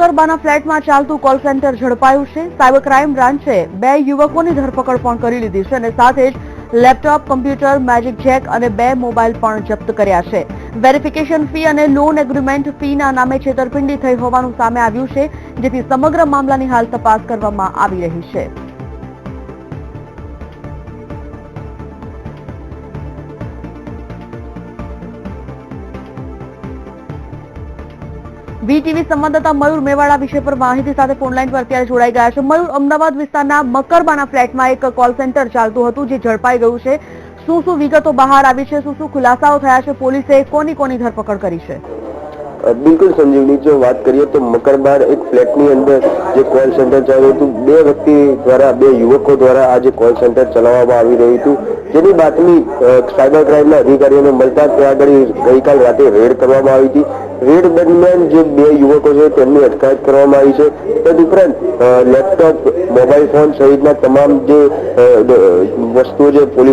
મકરબાના ફ્લેટમાં ચાલતું call centre ઝડપાયું છે। સાયબર ક્રાઇમ બ્રાન્ચે 2 યુવકોની ધરપકડ પણ કરી લીધી છે અને સાથે જ લેપટોપ, કમ્પ્યુટર, મેજિક જેક અને 2 મોબાઈલ પણ જપ્ત કર્યા છે। વેરિફિકેશન ફી અને લોન એગ્રીમેન્ટ ફીના નામે છેતરપિંડી થઈ હોવાનું સામે આવ્યું છે, જેથી સમગ્ર મામલાની હાલ તપાસ કરવામાં આવી રહી છે। વીટીવી સંવાદદાતા મયુર મેવાડા વિષય પર માહિતી સાથે ફોનલાઈન પર અત્યારે જોડાઈ ગયા છે। મયુર, અમદાવાદ વિસ્તારના મકરબાના ફ્લેટમાં એક કોલ સેન્ટર ચાલતું હતું જે ઝડપાઈ ગયું છે। શું વિગતો બહાર આવી છે, શું ખુલાસાઓ થયા છે, પોલીસે કોની ધરપકડ કરી છે? બિલકુલ સંજીવની, જો વાત કરીએ તો મકરબાર એક ફ્લેટની અંદર જે કોલ સેન્ટર ચાલ્યું હતું, 2 વ્યક્તિ દ્વારા 2 યુવકો દ્વારા આ જે કોલ સેન્ટર ચલાવવામાં આવી રહ્યું હતું, જેની બાતમી સાયબર ક્રાઇમના અધિકારીઓને મળતા ત્યાં આગળ ગઈકાલ રાતે રેડ કરવામાં આવી હતી। રેડ દરમિયાન જે 2 યુવકો છે તેમની અટકાયત કરવામાં આવી છે। તદુપરાંત લેપટોપ, મોબાઈલ ફોન સહિતના તમામ જે વસ્તુઓ જે પોલીસ